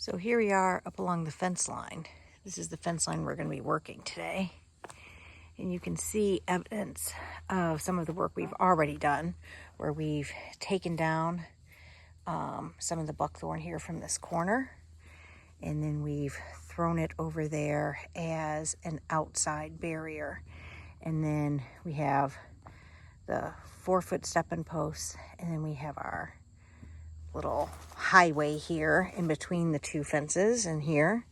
So here we are up along the fence line. This is the fence line we're going to be working today. And you can see evidence of some of the work we've already done, where we've taken down some of the buckthorn here from this corner. And then we've thrown it over there as an outside barrier. And then we have the 4-foot stepping posts, and then we have our little highway here in between the two fences and here.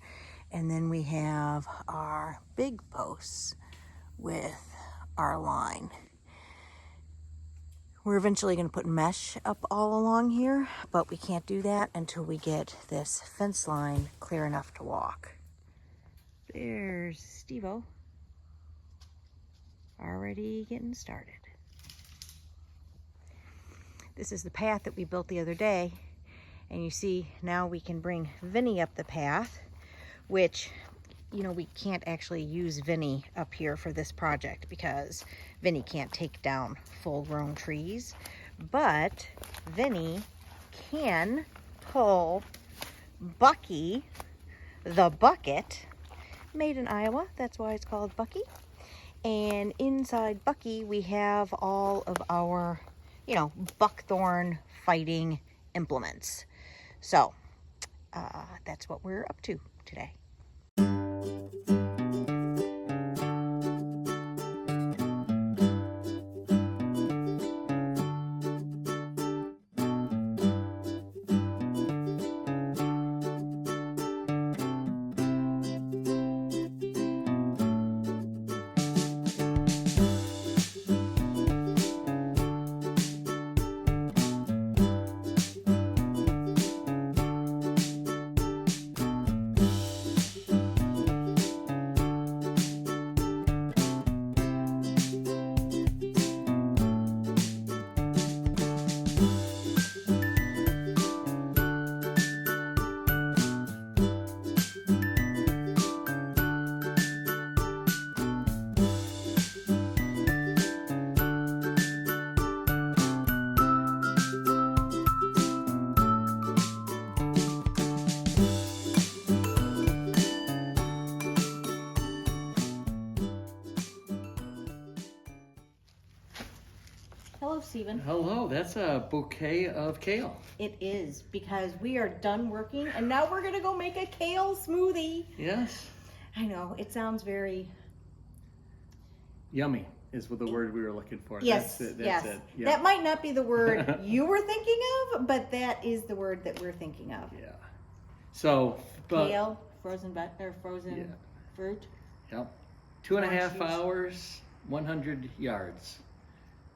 And then we have our big posts with our line. We're eventually going to put mesh up all along here, but we can't do that until we get this fence line clear enough to walk. There's Steve-O, already getting started. This is the path that we built the other day, and you see now we can bring Vinny up the path, which, you know, we can't actually use Vinny up here for this project because Vinny can't take down full-grown trees, but Vinny can pull Bucky, the bucket, made in Iowa, that's why it's called Bucky. And inside Bucky we have all of our, you know, buckthorn fighting implements. So that's what we're up to today. Hello, Stephen. Hello, that's a bouquet of kale. It is, because we are done working and now we're gonna go make a kale smoothie. Yes. I know, it sounds very... Yummy is what the word we were looking for. Yes, That's it. yes. Yeah. That might not be the word you were thinking of, but that is the word that we're thinking of. Yeah. So, but, Kale, frozen fruit. Yep. 2.5 Orange juice. hours, 100 yards,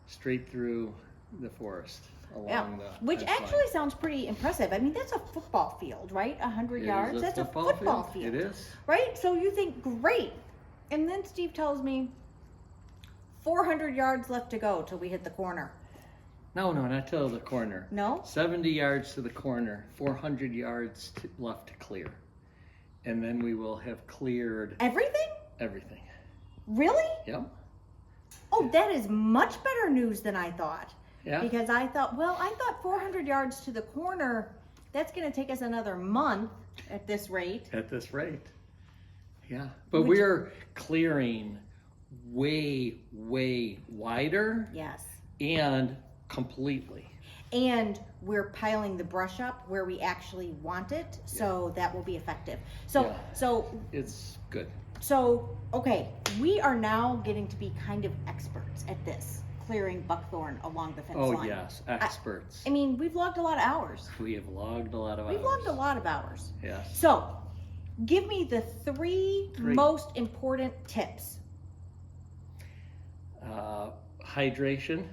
straight through the forest along the Which fence actually line. sounds pretty impressive. I mean, that's a football field, right? 100 It yards. is That's a football field. It is. Right? So you think, great. And then Steve tells me 400 yards left to go till we hit the corner. No, not till the corner. No? 70 yards to the corner, 400 yards left to clear. And then we will have cleared Everything? everything. Really? Yep. Oh, that is much better news than I thought. Yeah. Because I thought 400 yards to the corner, that's going to take us another month at this rate. At this rate. Yeah. But Which- we're clearing way wider Yes. and completely. And we're piling the brush up where we actually want it, so that will be effective. So, Yeah. It's good. Okay, we are now getting to be kind of experts at this, clearing buckthorn along the fence Oh, line. yes. Experts. I mean, we've logged a lot of hours. We have logged a lot of hours. We've logged a lot of hours. Yes. So, give me the three most important tips. Hydration.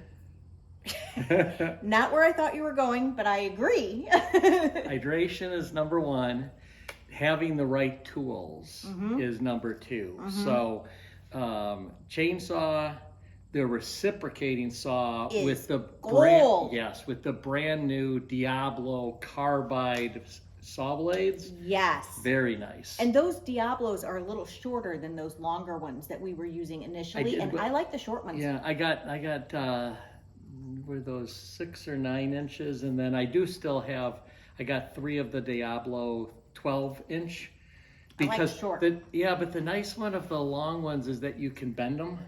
Not where I thought you were going, but I agree. Hydration is number one. Having the right tools is number two. So, chainsaw, the reciprocating saw Is with the gold. with the brand new Diablo carbide saw blades. Yes. Very nice. And those Diablos are a little shorter than those longer ones that we were using initially, and I like the short ones. Yeah, I got were those 6 or 9 inches, and then I do still have. I got 3 of the Diablo 12-inch. like Because short. but the nice one of the long ones is that you can bend them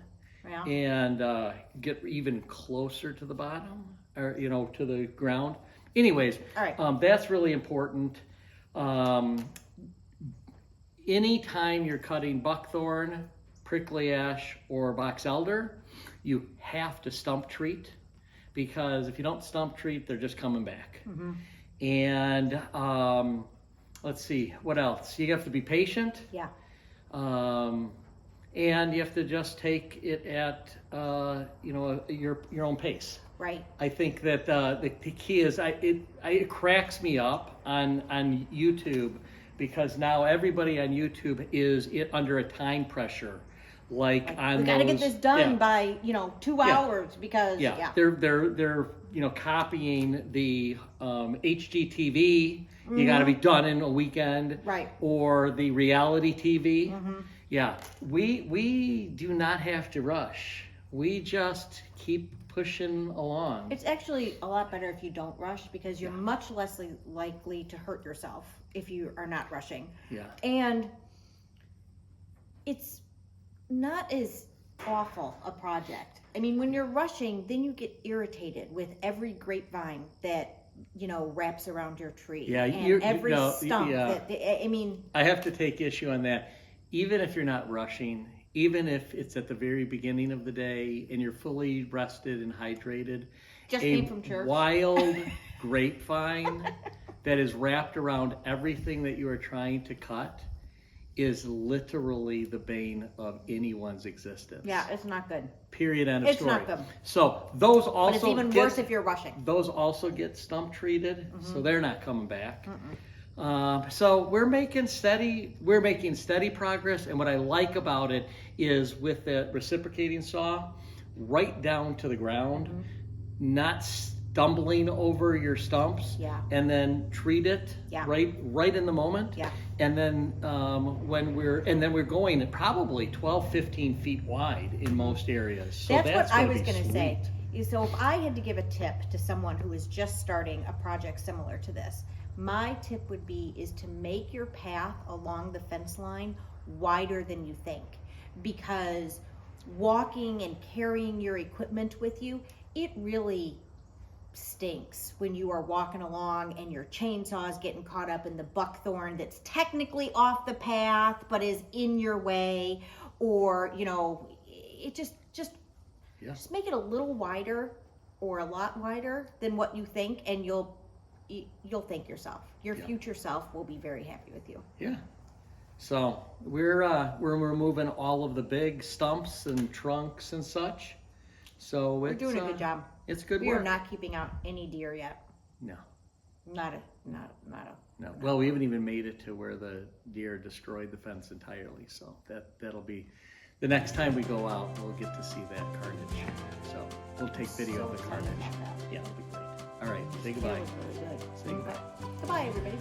Yeah. and get even closer to the bottom, or to the ground. Anyways, All right. that's really important. Anytime you're cutting buckthorn, prickly ash, or box elder, you have to stump treat, because if you don't stump treat, they're just coming back. And let's see, what else? You have to be patient. Yeah. And you have to just take it at your own pace. Right. I think that the key is it cracks me up on YouTube, because now everybody on YouTube is under a time pressure, like on We got to get those- this done yeah. by 2 hours because Yeah, they're copying the HGTV. You got to be done in a weekend, Right. Or the reality TV. Yeah, we do not have to rush. We just keep pushing along. It's actually a lot better if you don't rush, because you're much less likely to hurt yourself if you are not rushing. Yeah, And it's not as awful a project. I mean, when you're rushing, then you get irritated with every grapevine that wraps around your tree. Yeah, and every stump. yeah. I mean, I have to take issue on that. Even if you're not rushing, even if it's at the very beginning of the day and you're fully rested and hydrated, just came from church. Wild grapevine that is wrapped around everything that you are trying to cut is literally the bane of anyone's existence. Yeah, it's not good. Period. End of It's story. not good. So those also But it's even worse if you're rushing. Those also get stump treated, so they're not coming back. So we're making steady progress, and what I like about it is with the reciprocating saw, right down to the ground, not stumbling over your stumps, Yeah. and then treat it Yeah. right in the moment. Yeah. And then we're going probably 12, 15 feet wide in most areas. So That's what I gonna was be going to say. sweet. So if I had to give a tip to someone who is just starting a project similar to this, my tip would be is to make your path along the fence line wider than you think, because walking and carrying your equipment with you, it really stinks when you are walking along and your chainsaw is getting caught up in the buckthorn that's technically off the path but is in your way, or it just make it a little wider or a lot wider than what you think, and you'll thank yourself. Your future self will be very happy with you. Yeah. So we're removing all of the big stumps and trunks and such. So We're doing a good job. It's good We work. are not keeping out any deer yet. No. Not a. No. Well, we haven't even made it to where the deer destroyed the fence entirely. So that'll be the next time we go out. We'll get to see that carnage. So we'll take video of the carnage. Yeah, it'll be great. All right. Say goodbye. That was really good. Say goodbye. Goodbye, everybody.